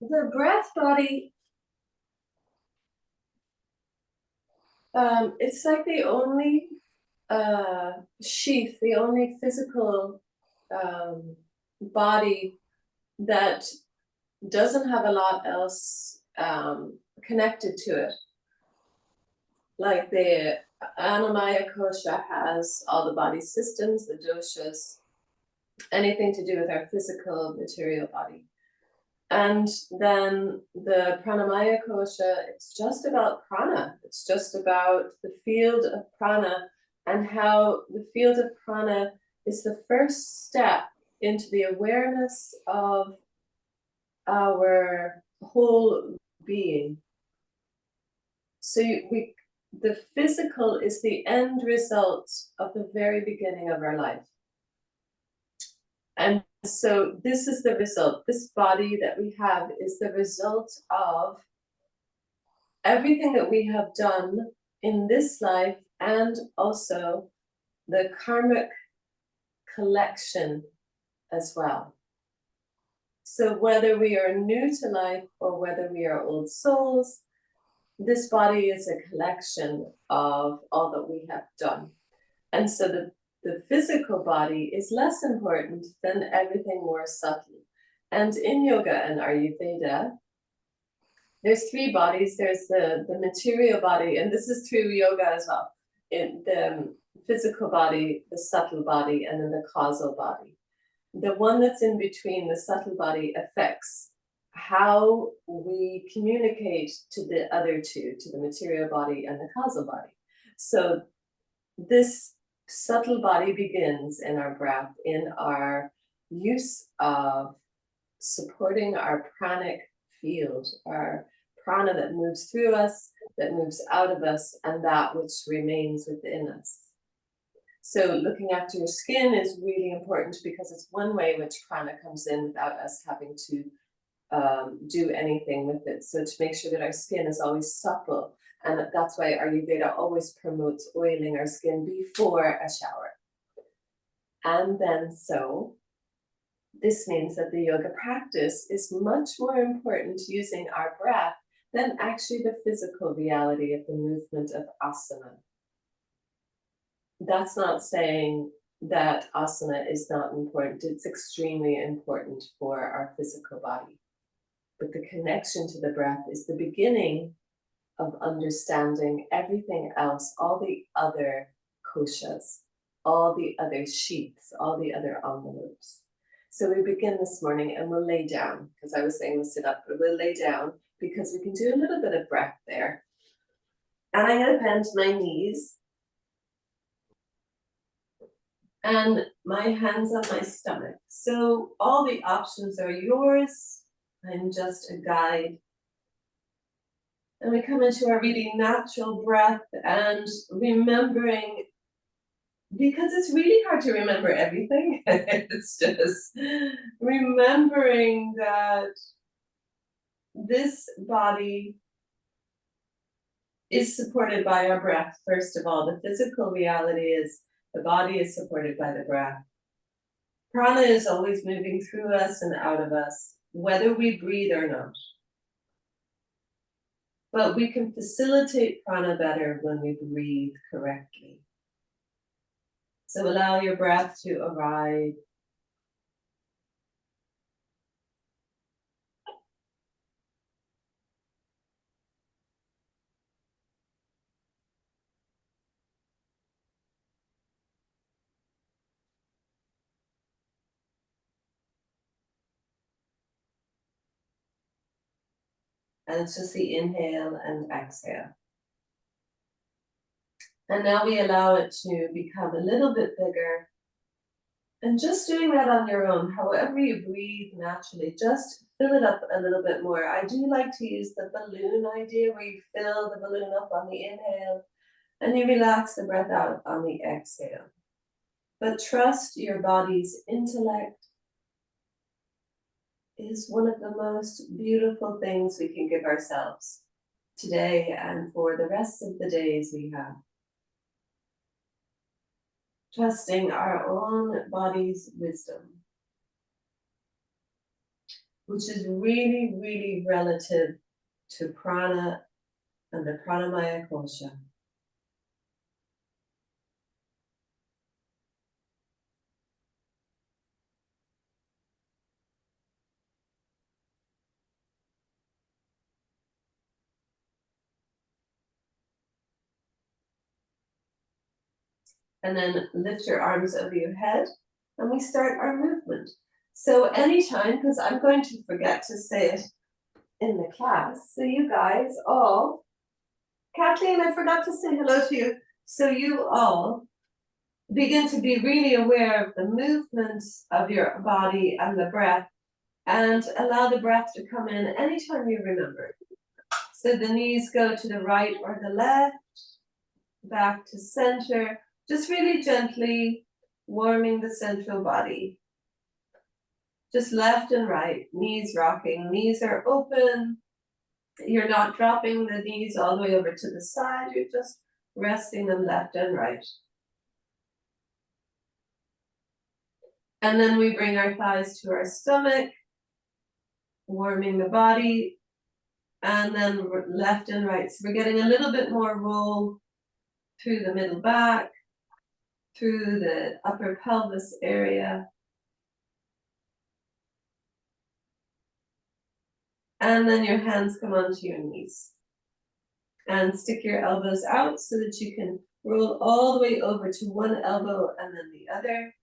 the breath body, it's like the only sheath, the only physical body that doesn't have a lot else connected to it. Like the Pranamayakosha has all the body systems, the doshas, anything to do with our physical material body. And then the Pranamayakosha, it's just about prana. It's just about the field of prana and how the field of prana is the first step into the awareness of our whole being. So the physical is the end result of the very beginning of our life. And so this is the result. This body that we have is the result of everything that we have done in this life and also the karmic collection as well. So whether we are new to life or whether we are old souls, this body is a collection of all that we have done. And so the physical body is less important than everything more subtle. And in yoga and Ayurveda, there's three bodies. There's the material body, and this is through yoga as well. In the physical body, the subtle body, and then the causal body. The one that's in between, the subtle body, affects how we communicate to the other two, to the material body and the causal body. So this subtle body begins in our breath, in our use of supporting our pranic field, our prana that moves through us, that moves out of us, and that which remains within us. So looking after your skin is really important because it's one way in which prana comes in without us having to do anything with it. So to make sure that our skin is always supple, and that's why Ayurveda always promotes oiling our skin before a shower. And then so this means that the yoga practice is much more important using our breath than actually the physical reality of the movement of asana. That's not saying that asana is not important. It's extremely important for our physical body. But the connection to the breath is the beginning of understanding everything else, all the other koshas, all the other sheaths, all the other envelopes. So we begin this morning and we'll lay down, because I was saying we'll sit up, but we'll lay down because we can do a little bit of breath there. And I'm going to bend my knees and my hands on my stomach. So all the options are yours. I'm just a guide. And we come into our really natural breath and remembering, because it's really hard to remember everything. It's just remembering that this body is supported by our breath. First of all, the physical reality is the body is supported by the breath. Prana is always moving through us and out of us, whether we breathe or not. But we can facilitate prana better when we breathe correctly. So allow your breath to arrive. And it's just the inhale and exhale. And now we allow it to become a little bit bigger. And just doing that on your own, however you breathe naturally, just fill it up a little bit more. I do like to use the balloon idea where you fill the balloon up on the inhale and you relax the breath out on the exhale. But trust your body's intellect is one of the most beautiful things we can give ourselves today and for the rest of the days we have. Trusting our own body's wisdom. which is really, really relative to prana and the Pranamayakosha. And then lift your arms over your head, and we start our movement. So anytime, because I'm going to forget to say it in the class, so you guys all, Kathleen, I forgot to say hello to you. So you all begin to be really aware of the movements of your body and the breath, and allow the breath to come in anytime you remember. So the knees go to the right or the left, back to center, just really gently warming the central body. Just left and right, knees rocking, knees are open. You're not dropping the knees all the way over to the side, you're just resting them left and right. And then we bring our thighs to our stomach, warming the body, and then left and right. So we're getting a little bit more roll through the middle back, through the upper pelvis area. And then your hands come onto your knees. And stick your elbows out so that you can roll all the way over to one elbow and then the other.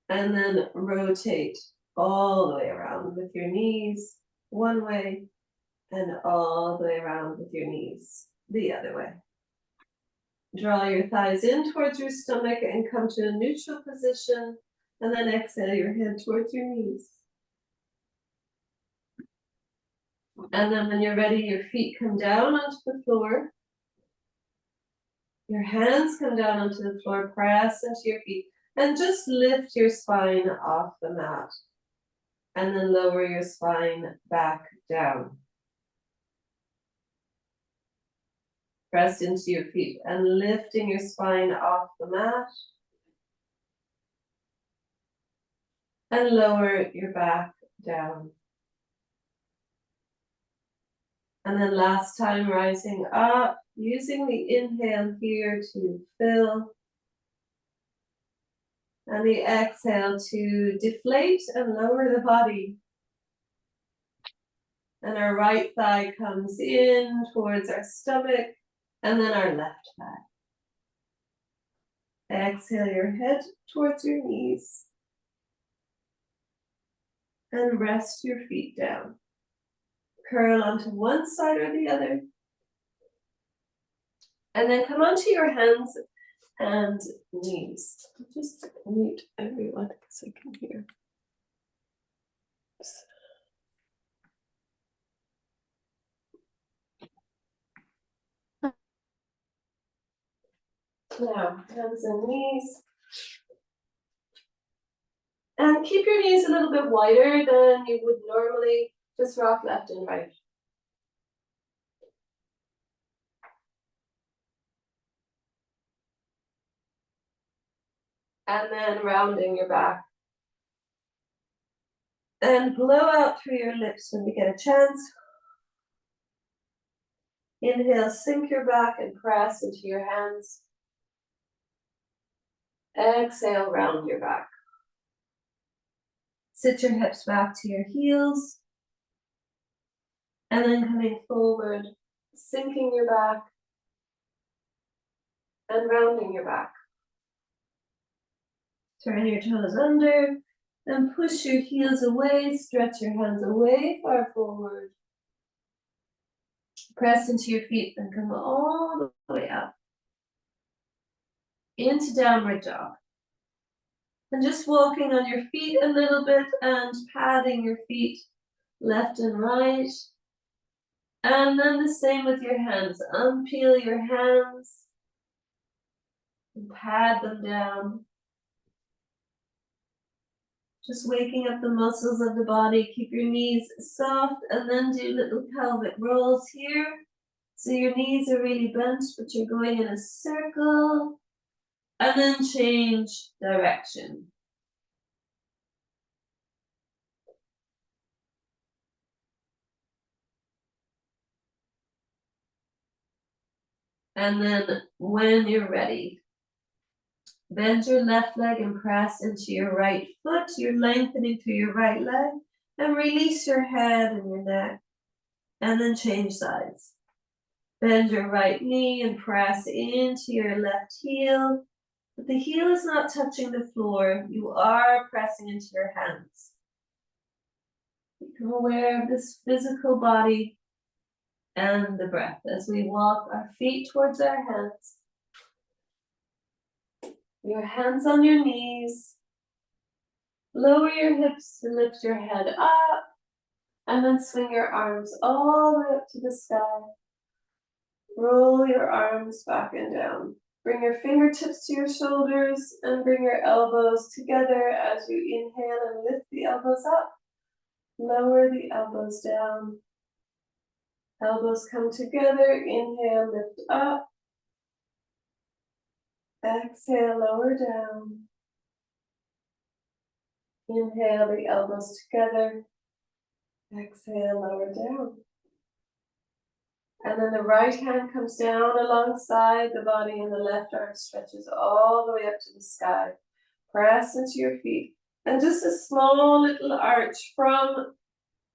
And then rotate all the way around with your knees one way and all the way around with your knees the other way. Draw your thighs in towards your stomach and come to a neutral position, and then exhale your head towards your knees. And then when you're ready, your feet come down onto the floor. Your hands come down onto the floor, press into your feet, and just lift your spine off the mat. And then lower your spine back down. Press into your feet and lifting your spine off the mat. And lower your back down. And then last time, rising up, using the inhale here to fill. And the exhale to deflate and lower the body. And our right thigh comes in towards our stomach, and then our left thigh. Exhale your head towards your knees. And rest your feet down. Curl onto one side or the other. And then come onto your hands and knees. Just mute everyone because I can hear. Now, hands and knees. And keep your knees a little bit wider than you would normally. Just rock left and right. And then rounding your back. And blow out through your lips when you get a chance. Inhale, sink your back and press into your hands. Exhale, round your back. Sit your hips back to your heels. And then coming forward, sinking your back. And rounding your back. Turn your toes under. Then push your heels away, stretch your hands away, far forward. Press into your feet and come all the way up. Into downward dog. And just walking on your feet a little bit and padding your feet left and right. And then the same with your hands. Unpeel your hands. And pad them down. Just waking up the muscles of the body. Keep your knees soft and then do little pelvic rolls here. So your knees are really bent, but you're going in a circle. And then change direction. And then when you're ready, bend your left leg and press into your right foot. You're lengthening through your right leg. And release your head and your neck. And then change sides. Bend your right knee and press into your left heel. But the heel is not touching the floor. You are pressing into your hands. Become aware of this physical body and the breath as we walk our feet towards our hands. Your hands on your knees. Lower your hips to lift your head up. And then swing your arms all the way up to the sky. Roll your arms back and down. Bring your fingertips to your shoulders and bring your elbows together as you inhale and lift the elbows up. Lower the elbows down. Elbows come together. Inhale, lift up. Exhale, lower down. Inhale, the elbows together. Exhale, lower down. And then the right hand comes down alongside the body and the left arm stretches all the way up to the sky. Press into your feet. And just a small little arch from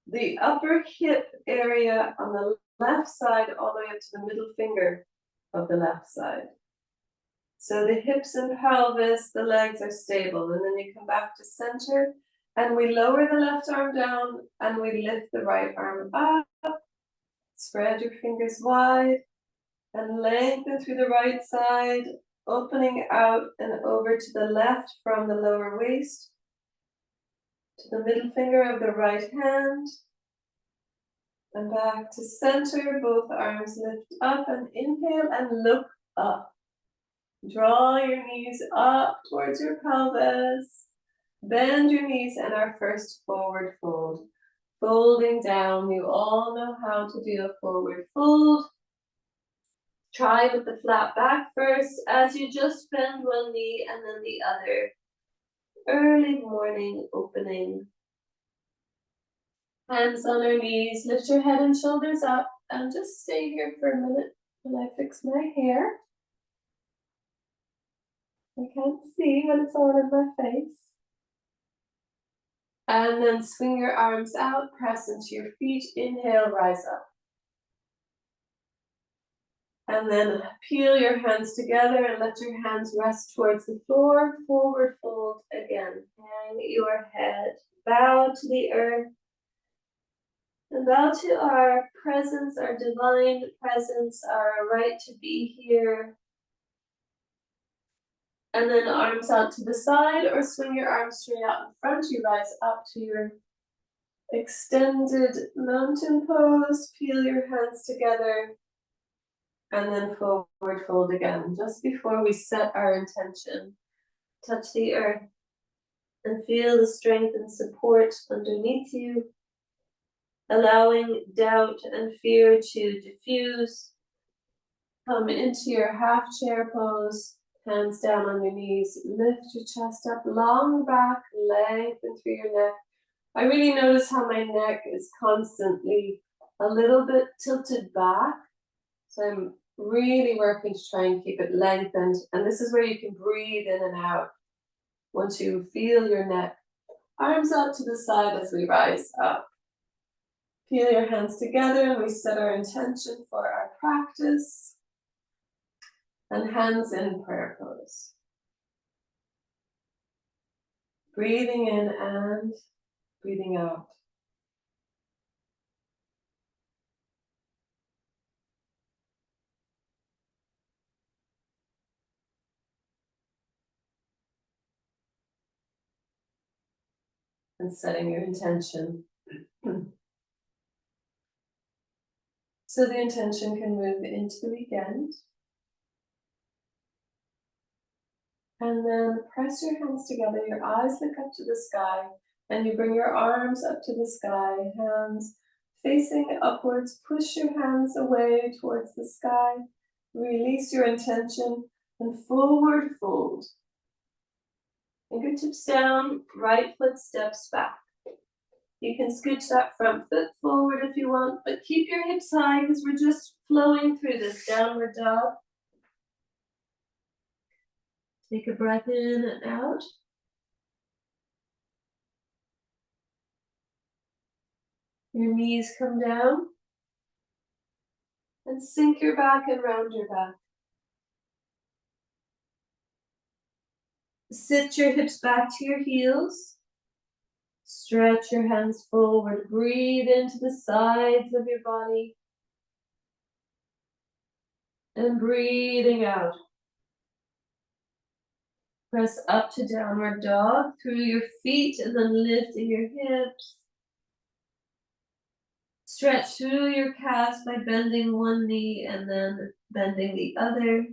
the upper hip area on the left side all the way up to the middle finger of the left side. So the hips and pelvis, the legs are stable. And then you come back to center and we lower the left arm down and we lift the right arm up. Spread your fingers wide and lengthen through the right side, opening out and over to the left from the lower waist to the middle finger of the right hand. And back to center, both arms lift up and inhale and look up. Draw your knees up towards your pelvis. Bend your knees and our first forward fold. Folding down, you all know how to do a forward fold. Try with the flat back first as you just bend one knee and then the other. Early morning opening. Hands on our knees, lift your head and shoulders up and just stay here for a minute while I fix my hair. I can't see when it's all in my face. And then swing your arms out, press into your feet, inhale, rise up. And then peel your hands together and let your hands rest towards the floor, forward fold again. Hang your head, bow to the earth, and bow to our presence, our divine presence, our right to be here. And then arms out to the side or swing your arms straight out in front. You rise up to your extended mountain pose. Peel your hands together and then forward fold again. Just before we set our intention, touch the earth and feel the strength and support underneath you, allowing doubt and fear to diffuse. Come into your half chair pose. Hands down on your knees, lift your chest up, long back, lengthen through your neck. I really notice how my neck is constantly a little bit tilted back. So I'm really working to try and keep it lengthened. And this is where you can breathe in and out. Once you feel your neck, arms out to the side as we rise up. Peel your hands together and we set our intention for our practice. And hands in prayer pose. Breathing in and breathing out. And setting your intention. So the intention can move into the weekend. And then press your hands together, your eyes look up to the sky, and you bring your arms up to the sky, hands facing upwards, push your hands away towards the sky, release your intention, and forward fold. Fingertips down, right foot steps back. You can scooch that front foot forward if you want, but keep your hips high because we're just flowing through this downward dog. Take a breath in and out. Your knees come down. And sink your back and round your back. Sit your hips back to your heels. Stretch your hands forward. Breathe into the sides of your body. And breathing out. Press up to downward dog through your feet and then lifting your hips. Stretch through your calves by bending one knee and then bending the other.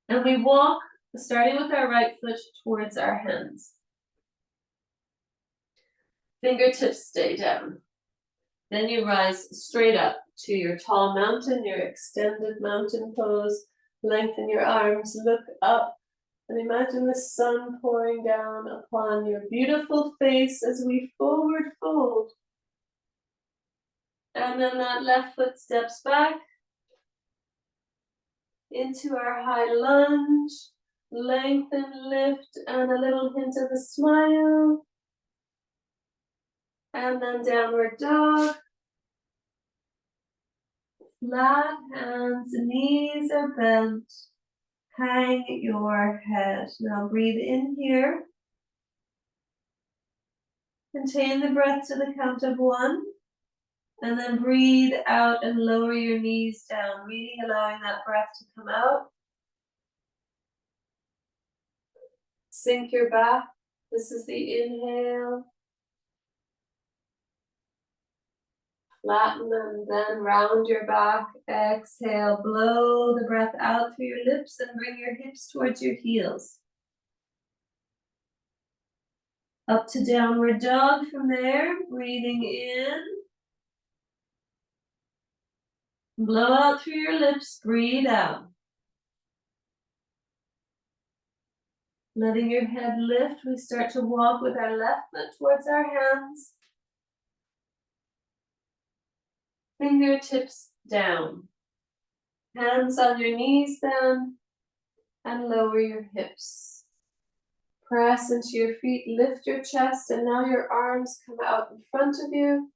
And we walk, starting with our right foot towards our hands. Fingertips stay down. Then you rise straight up to your tall mountain, your extended mountain pose. Lengthen your arms, look up, and imagine the sun pouring down upon your beautiful face as we forward fold. And then that left foot steps back into our high lunge. Lengthen, lift, and a little hint of a smile. And then downward dog. Flat hands, knees are bent. Hang your head. Now breathe in here. Contain the breath to the count of 1. And then breathe out and lower your knees down, really allowing that breath to come out. Sink your back. This is the inhale. Flatten and then round your back. Exhale, blow the breath out through your lips and bring your hips towards your heels. Up to downward dog from there, breathing in. Blow out through your lips, breathe out. Letting your head lift, we start to walk with our left foot towards our hands. Fingertips down. Hands on your knees then, and lower your hips. Press into your feet, lift your chest, and now your arms come out in front of you.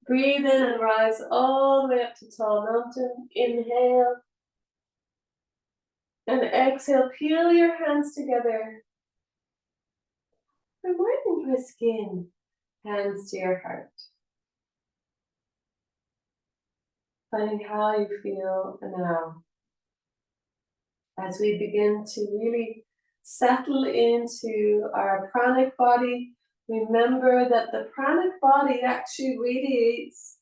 Breathe in and rise all the way up to tall mountain. Inhale. And exhale, peel your hands together. And working for skin. Hands to your heart. Finding how you feel now. As we begin to really settle into our pranic body, remember that the pranic body actually radiates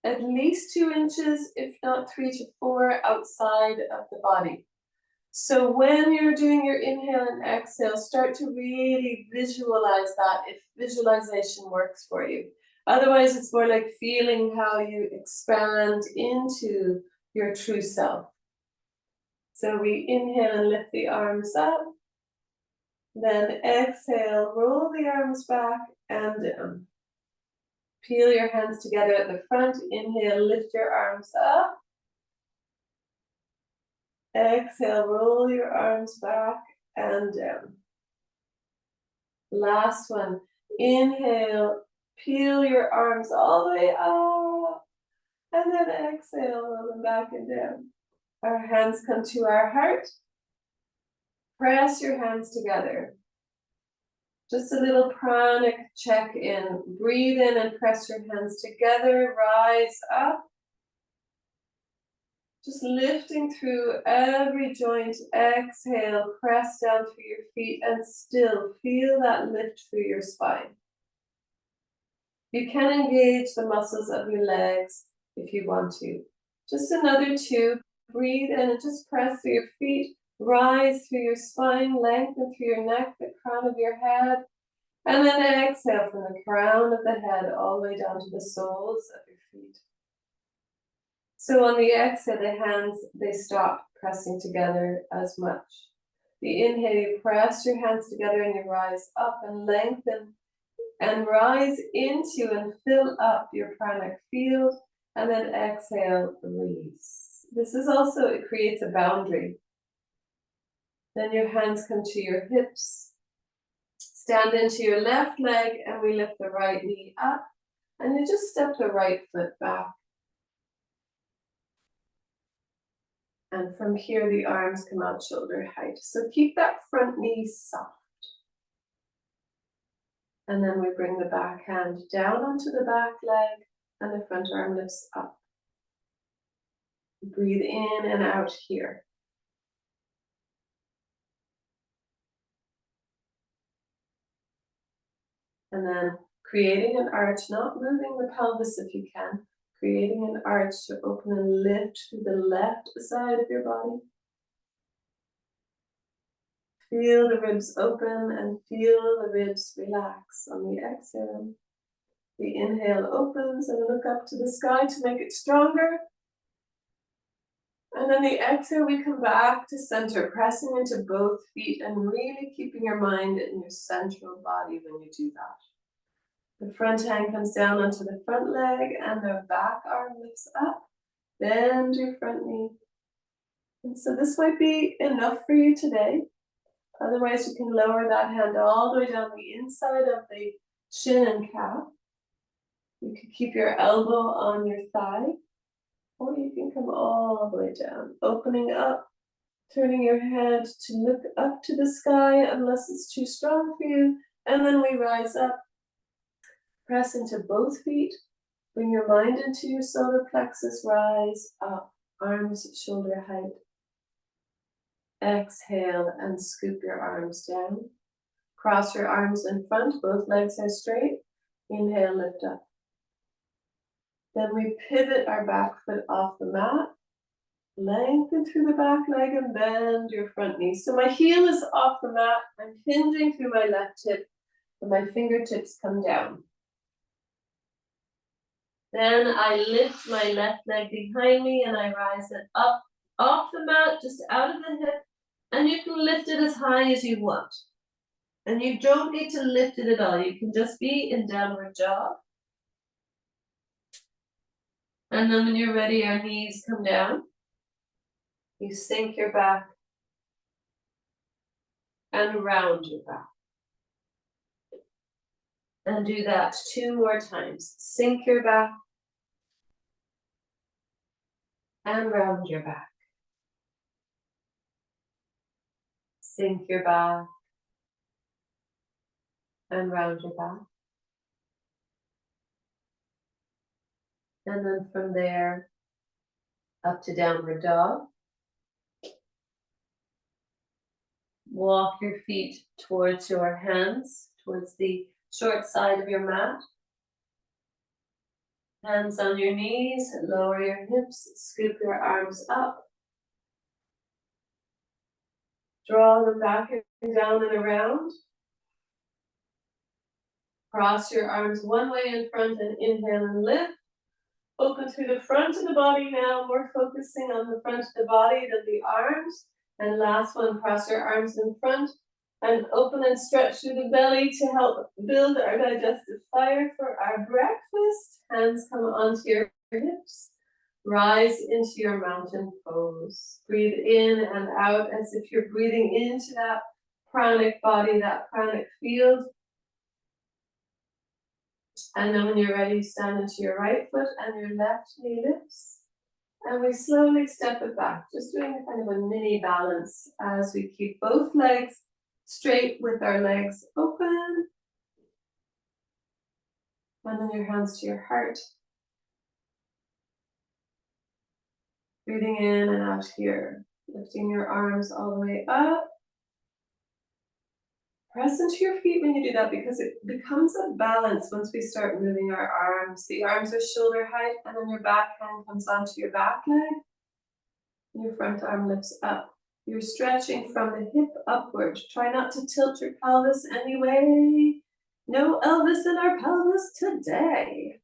at least 2 inches, if not 3 to 4, outside of the body. So when you're doing your inhale and exhale, start to really visualize that if visualization works for you. Otherwise, it's more like feeling how you expand into your true self. So we inhale and lift the arms up. Then exhale, roll the arms back and down. Peel your hands together at the front. Inhale, lift your arms up. Exhale, roll your arms back and down. Last one. Inhale, peel your arms all the way up. And then exhale, roll them back and down. Our hands come to our heart. Press your hands together. Just a little pranic check-in. Breathe in and press your hands together. Rise up. Just lifting through every joint. Exhale, press down through your feet and still feel that lift through your spine. You can engage the muscles of your legs if you want to. Just another 2. Breathe in and just press through your feet. Rise through your spine, lengthen through your neck, the crown of your head. And then exhale from the crown of the head all the way down to the soles of your feet. So on the exhale, the hands, they stop pressing together as much. The inhale, you press your hands together and you rise up and lengthen and rise into and fill up your pranic field, and then exhale, release. This is also, it creates a boundary. Then your hands come to your hips. Stand into your left leg and we lift the right knee up and you just step the right foot back. And from here, the arms come out shoulder height. So keep that front knee soft. And then we bring the back hand down onto the back leg and the front arm lifts up. Breathe in and out here. And then creating an arch, not moving the pelvis if you can, creating an arch to open and lift through the left side of your body. Feel the ribs open and feel the ribs relax on the exhale. The inhale opens and look up to the sky to make it stronger. And then the exhale, we come back to center, pressing into both feet and really keeping your mind in your central body when you do that. The front hand comes down onto the front leg and the back arm lifts up. Bend your front knee. And so this might be enough for you today. Otherwise, you can lower that hand all the way down the inside of the shin and calf. You can keep your elbow on your thigh, or you can come all the way down, opening up, turning your head to look up to the sky unless it's too strong for you. And then we rise up, press into both feet, bring your mind into your solar plexus, rise up, arms shoulder height. Exhale and scoop your arms down. Cross your arms in front, both legs are straight. Inhale, lift up. Then we pivot our back foot off the mat. Lengthen through the back leg and bend your front knee. So my heel is off the mat. I'm hinging through my left hip and my fingertips come down. Then I lift my left leg behind me and I rise it up off the mat, just out of the hip. And you can lift it as high as you want. And you don't need to lift it at all. You can just be in downward dog. And then when you're ready, our knees come down. You sink your back and round your back. And do that 2 more times. Sink your back and round your back. Sink your back and round your back. And then from there, up to downward dog. Walk your feet towards your hands, towards the short side of your mat. Hands on your knees, lower your hips, scoop your arms up. Draw them back and down and around. Cross your arms one way in front and inhale and lift. Open through the front of the body now. We're focusing on the front of the body than the arms. And last one, cross your arms in front and open and stretch through the belly to help build our digestive fire for our breakfast. Hands come onto your hips. Rise into your mountain pose. Breathe in and out as if you're breathing into that pranic body, that pranic field. And then when you're ready, stand into your right foot and your left knee lifts. And we slowly step it back, just doing a kind of a mini balance as we keep both legs straight with our legs open. And then your hands to your heart. Breathing in and out here, lifting your arms all the way up. Press into your feet when you do that because it becomes a balance once we start moving our arms. The arms are shoulder height and then your back hand comes onto your back leg. And your front arm lifts up. You're stretching from the hip upward. Try not to tilt your pelvis anyway. No Elvis in our pelvis today.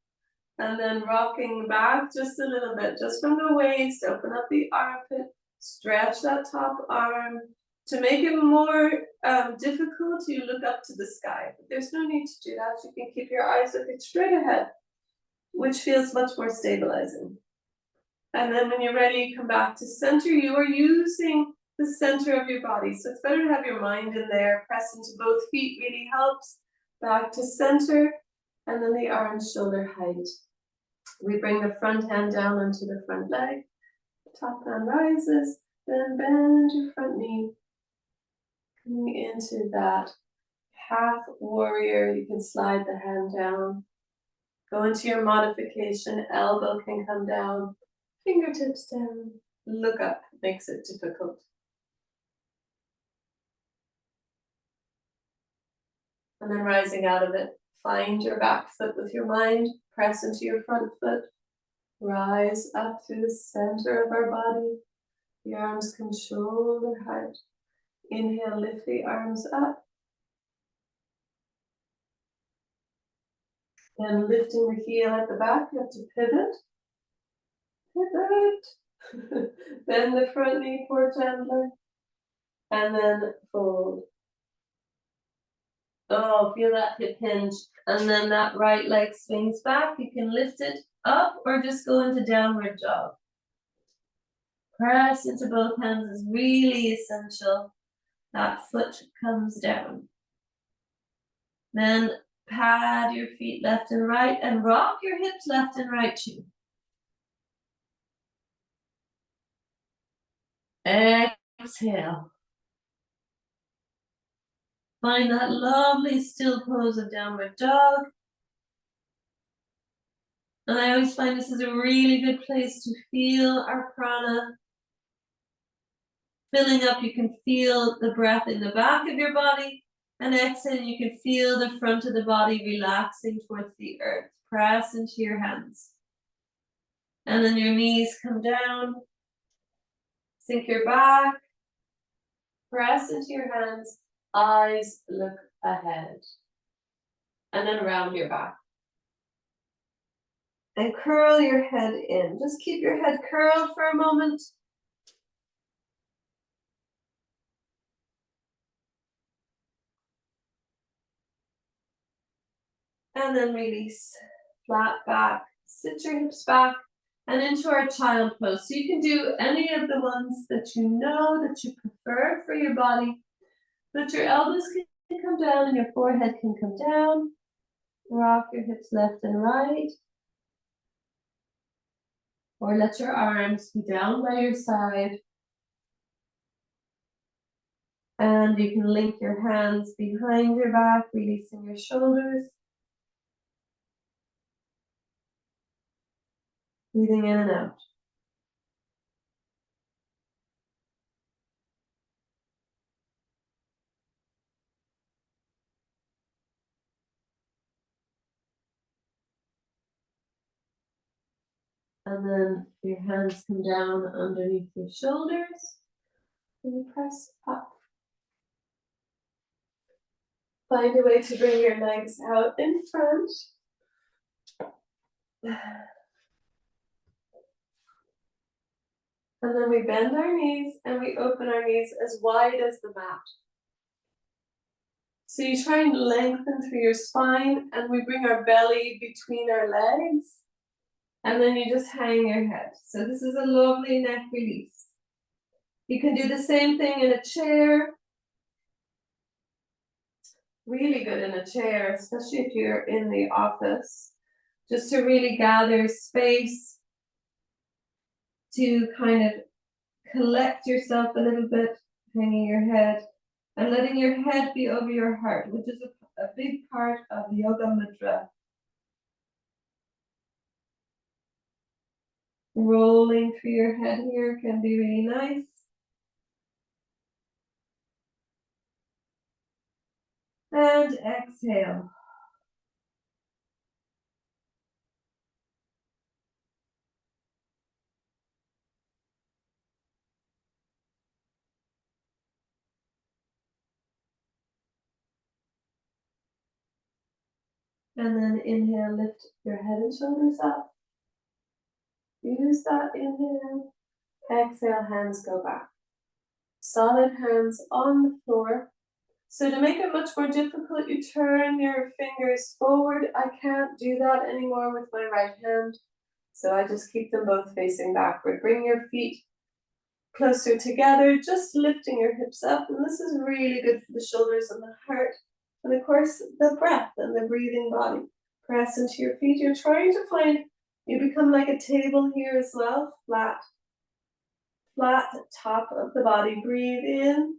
And then rocking back just a little bit, just from the waist, open up the armpit, stretch that top arm. To make it more difficult, you look up to the sky. But there's no need to do that. You can keep your eyes looking straight ahead, which feels much more stabilizing. And then when you're ready, come back to center. You are using the center of your body. So it's better to have your mind in there. Press into both feet really helps. Back to center. And then the arms shoulder height. We bring the front hand down onto the front leg. Top hand rises. Then bend your front knee. Coming into that half warrior. You can slide the hand down. Go into your modification. Elbow can come down. Fingertips down. Look up. Makes it difficult. And then rising out of it, find your back foot with your mind. Press into your front foot. Rise up through the center of our body. The arms come shoulder height. Inhale, lift the arms up. And lifting the heel at the back, you have to pivot. Pivot. Bend the front knee for gentler. And then fold. Oh, feel that hip hinge. And then that right leg swings back. You can lift it up or just go into downward dog. Press into both hands is really essential. That foot comes down. Then pad your feet left and right and rock your hips left and right too. Exhale. Find that lovely still pose of downward dog. And I always find this is a really good place to feel our prana filling up. You can feel the breath in the back of your body. And exhale, you can feel the front of the body relaxing towards the earth. Press into your hands. And then your knees come down. Sink your back. Press into your hands. Eyes look ahead. And then round your back. And curl your head in. Just keep your head curled for a moment. And then release. Flat back. Sit your hips back. And into our child pose. So you can do any of the ones that you know that you prefer for your body. But your elbows can come down and your forehead can come down. Rock your hips left and right. Or let your arms be down by your side. And you can link your hands behind your back, releasing your shoulders. Breathing in and out. And then your hands come down underneath your shoulders. And you press up. Find a way to bring your legs out in front. And then we bend our knees and we open our knees as wide as the mat. So you try and lengthen through your spine and we bring our belly between our legs. And then you just hang your head. So this is a lovely neck release. You can do the same thing in a chair. Really good in a chair, especially if you're in the office. Just to really gather space to kind of collect yourself a little bit, hanging your head and letting your head be over your heart, which is a big part of the yoga mudra. Rolling through your head here can be really nice. And exhale. And then inhale, lift your head and shoulders up. Use that inhale. Exhale, hands go back. Solid hands on the floor. So to make it much more difficult, you turn your fingers forward. I can't do that anymore with my right hand, so I just keep them both facing backward. Bring your feet closer together, just lifting your hips up, and this is really good for the shoulders and the heart, and of course the breath and the breathing body. Press into your feet. You're trying to find, you become like a table here as well, flat top of the body. Breathe in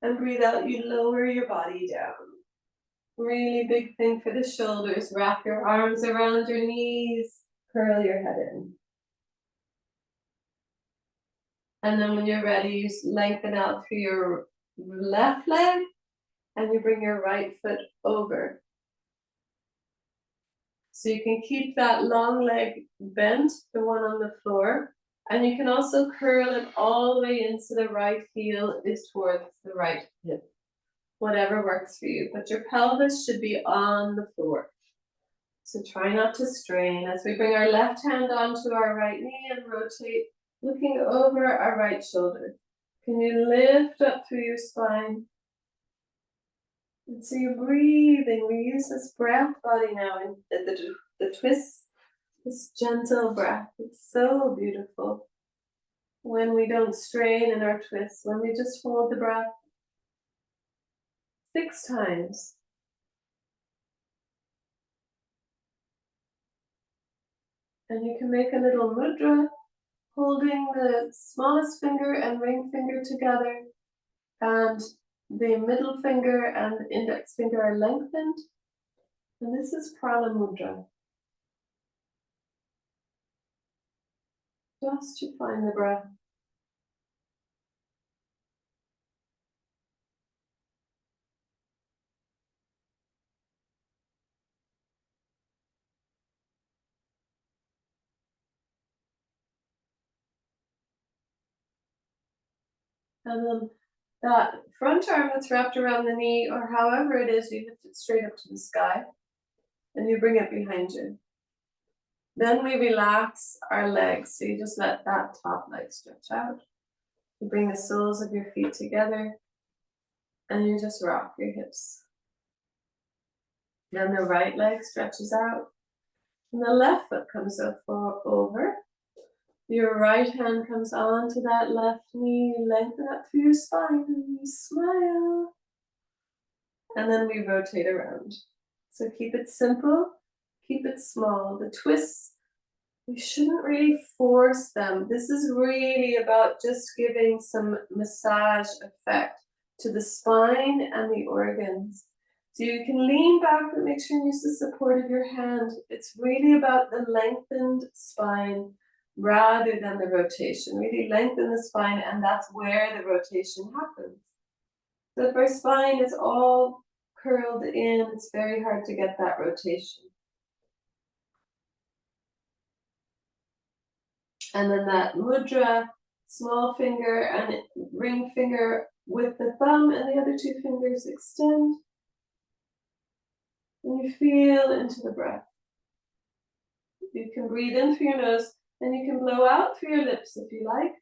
and breathe out. You lower your body down. Really big thing for the shoulders. Wrap your arms around your knees. Curl your head in. And then when you're ready, you lengthen out through your left leg and you bring your right foot over. So you can keep that long leg bent, the one on the floor, and you can also curl it all the way into the right heel is towards the right hip. Whatever works for you, but your pelvis should be on the floor. So try not to strain as we bring our left hand onto our right knee and rotate, looking over our right shoulder. Can you lift up through your spine? And so you're breathing. We use this breath body now in the twist, this gentle breath. It's so beautiful when we don't strain in our twists, when we just hold the breath 6 times. And you can make a little mudra, holding the smallest finger and ring finger together, and the middle finger and the index finger are lengthened. And this is Pranamudra. Just to find the breath. And then that front arm that's wrapped around the knee, or however it is, you lift it straight up to the sky and you bring it behind you. Then we relax our legs. So you just let that top leg stretch out. You bring the soles of your feet together and you just rock your hips. Then the right leg stretches out and the left foot comes up over. Your right hand comes onto that left knee. You lengthen up through your spine and you smile. And then we rotate around. So keep it simple, keep it small. The twists, we shouldn't really force them. This is really about just giving some massage effect to the spine and the organs. So you can lean back, but make sure you use the support of your hand. It's really about the lengthened spine rather than the rotation. Really lengthen the spine, and that's where the rotation happens. So if our spine is all curled in, it's very hard to get that rotation. And then that mudra, small finger and ring finger with the thumb and the other 2 fingers extend. And you feel into the breath. You can breathe in through your nose and you can blow out through your lips if you like.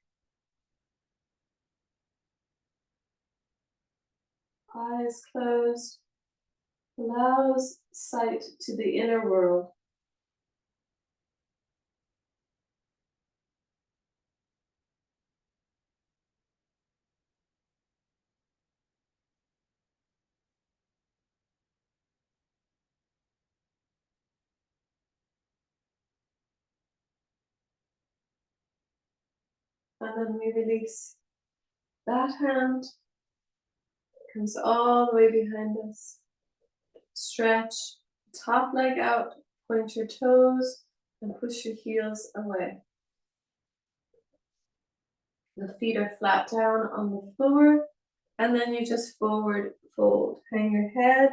Eyes closed. Allows sight to the inner world. And then we release that hand. Comes all the way behind us. Stretch top leg out, point your toes, and push your heels away. The feet are flat down on the floor, and then you just forward fold. Hang your head,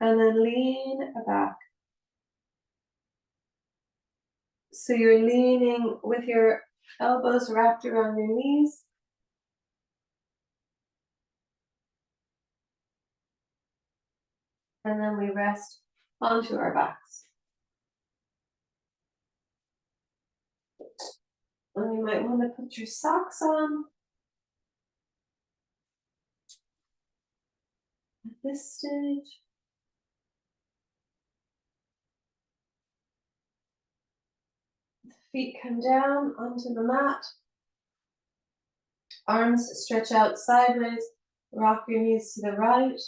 and then lean back. So you're leaning with your elbows wrapped around your knees. And then we rest onto our backs. And you might want to put your socks on. At this stage. The feet come down onto the mat. Arms stretch out sideways. Rock your knees to the right.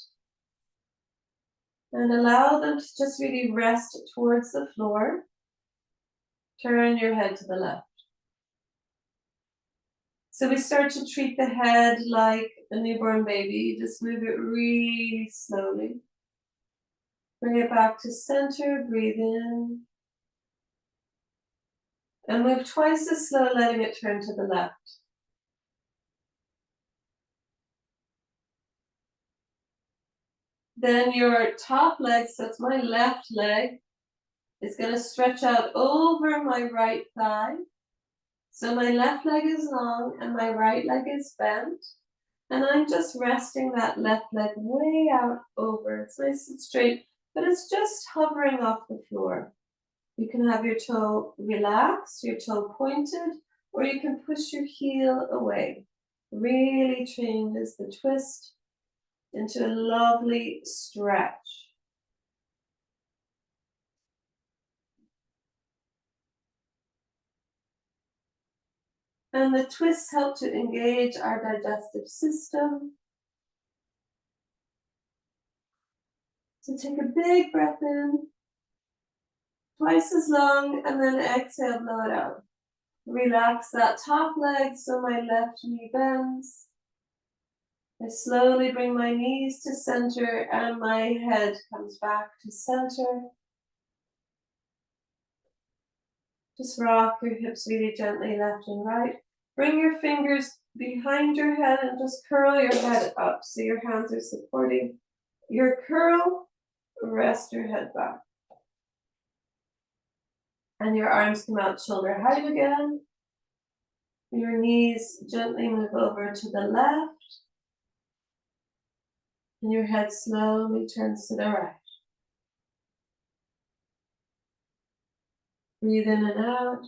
And allow them to just really rest towards the floor. Turn your head to the left. So we start to treat the head like a newborn baby. Just move it really slowly. Bring it back to center, breathe in. And move twice as slow, letting it turn to the left. Then your top leg, so it's my left leg, is going to stretch out over my right thigh. So my left leg is long and my right leg is bent. And I'm just resting that left leg way out over. It's nice and straight, but it's just hovering off the floor. You can have your toe relaxed, your toe pointed, or you can push your heel away. Really changes the twist into a lovely stretch. And the twists help to engage our digestive system. So take a big breath in, twice as long, and then exhale, blow it out. Relax that top leg so my left knee bends. I slowly bring my knees to center and my head comes back to center. Just rock your hips really gently left and right. Bring your fingers behind your head and just curl your head up so your hands are supporting your curl. Rest your head back. And your arms come out shoulder height again. Your knees gently move over to the left. And your head slowly turns to the right. Breathe in and out.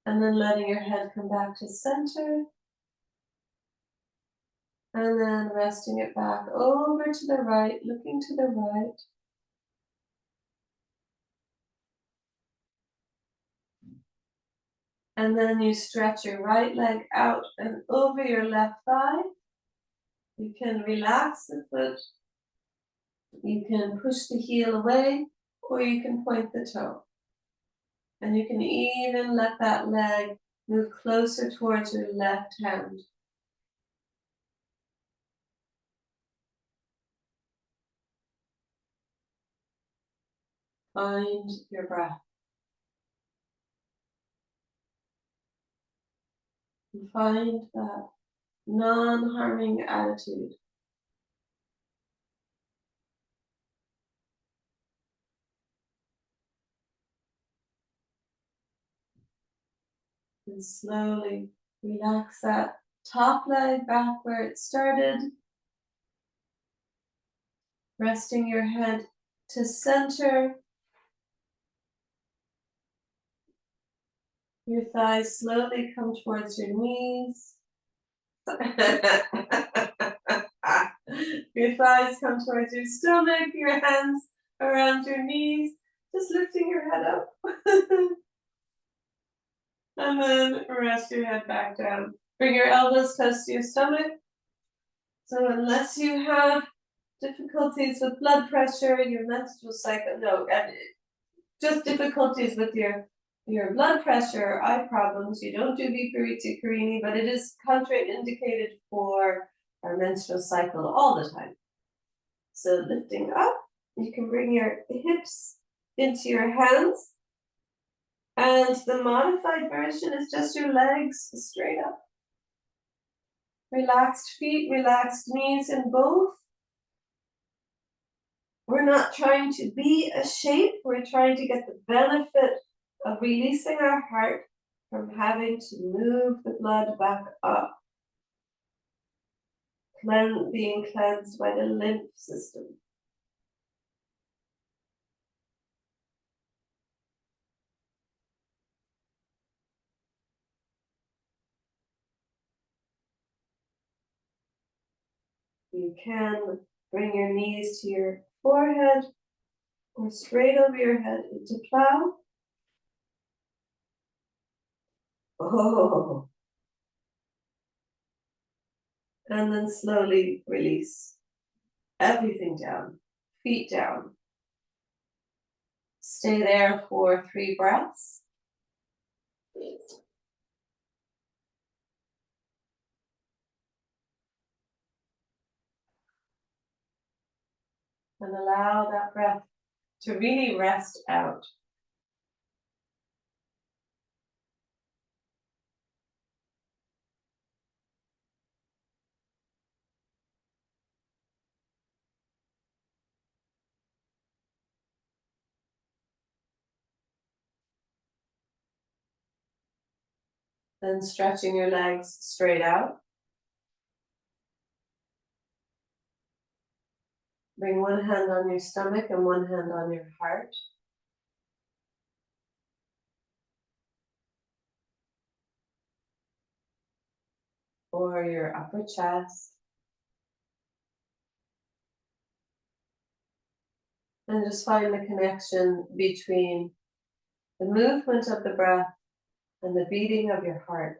And then letting your head come back to center. And then resting it back over to the right, looking to the right. And then you stretch your right leg out and over your left thigh. You can relax the foot. You can push the heel away, or you can point the toe. And you can even let that leg move closer towards your left hand. Find your breath. And find that non-harming attitude. And slowly relax that top leg back where it started. Resting your head to center. Your thighs slowly come towards your knees. Your thighs come towards your stomach, your hands around your knees, just lifting your head up. And then rest your head back down. Bring your elbows close to your stomach. So unless you have difficulties with blood pressure, your menstrual cycle, just difficulties with your blood pressure, eye problems, you don't do Viparita Karini, but it is contraindicated for our menstrual cycle all the time. So lifting up, you can bring your hips into your hands. And the modified version is just your legs straight up. Relaxed feet, relaxed knees in both. We're not trying to be a shape, we're trying to get the benefit of releasing our heart from having to move the blood back up. being cleansed by the lymph system. You can bring your knees to your forehead or straight over your head into plow. Oh. And then slowly release everything down, feet down. Stay there for 3 breaths. And allow that breath to really rest out. Then stretching your legs straight out. Bring one hand on your stomach and one hand on your heart. Or your upper chest. And just find the connection between the movement of the breath and the beating of your heart.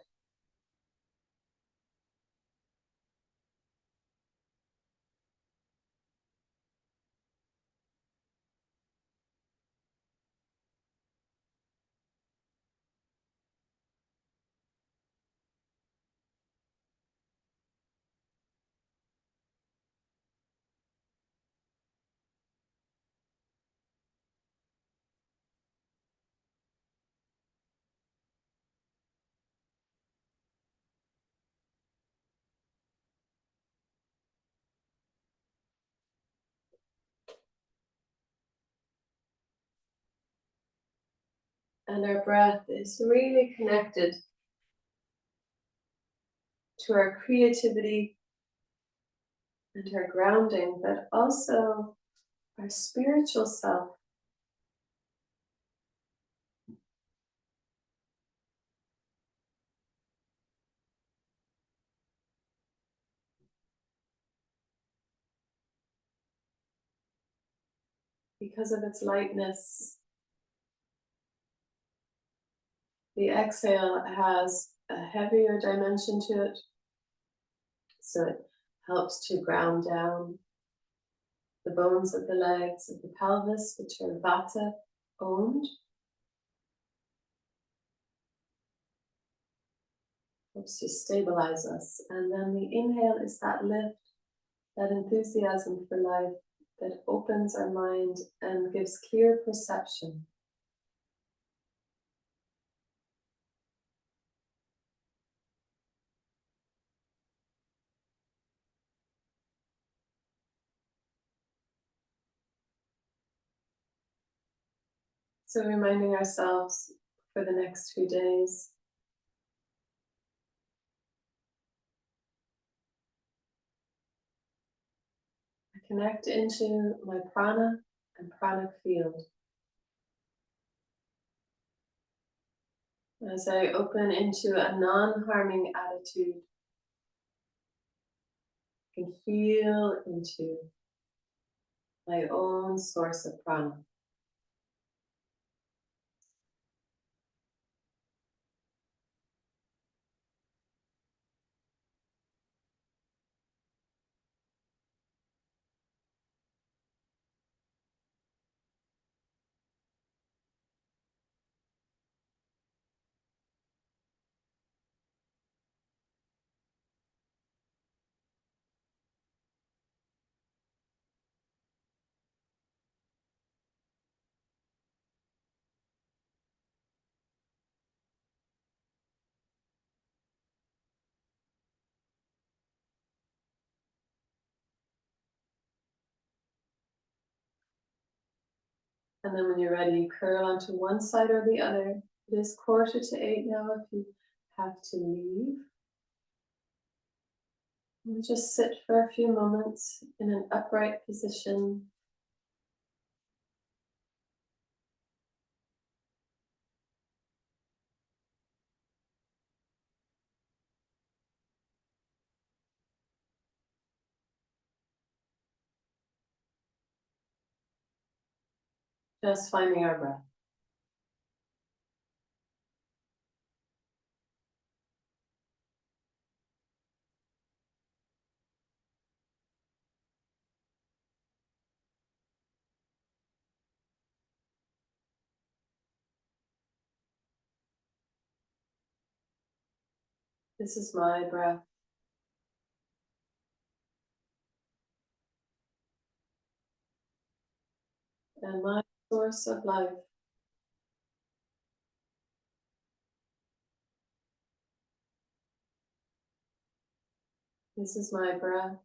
And our breath is really connected to our creativity and our grounding, but also our spiritual self. Because of its lightness, the exhale has a heavier dimension to it, so it helps to ground down the bones of the legs of the pelvis, which are vata owned. Helps to stabilize us. And then the inhale is that lift, that enthusiasm for life that opens our mind and gives clear perception. So reminding ourselves for the next few days, I connect into my prana and pranic field. As I open into a non-harming attitude, I can feel into my own source of prana. And then when you're ready, curl onto one side or the other. It is 7:45 now if you have to leave. And just sit for a few moments in an upright position. Just finding our breath. This is my breath. And my source of life. This is my breath.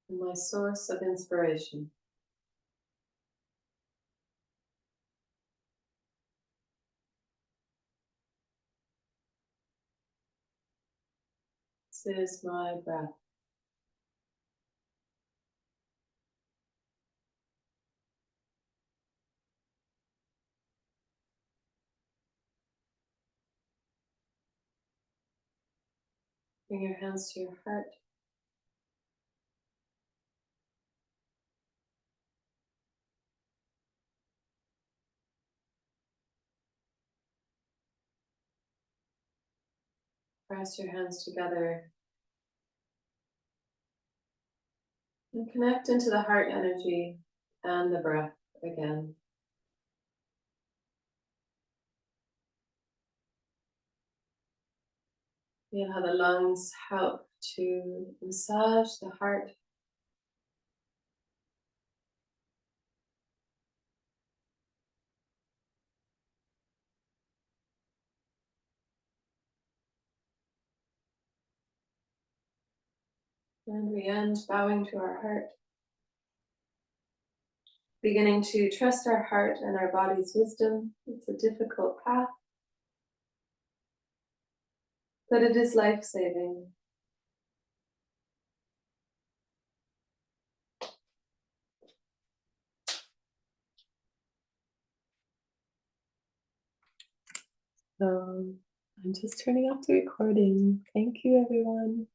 And my source of inspiration. This is my breath. Bring your hands to your heart. Press your hands together and connect into the heart energy and the breath again. Feel how the lungs help to massage the heart. And we end bowing to our heart. Beginning to trust our heart and our body's wisdom. It's a difficult path, but it is life-saving. So I'm just turning off the recording. Thank you, everyone.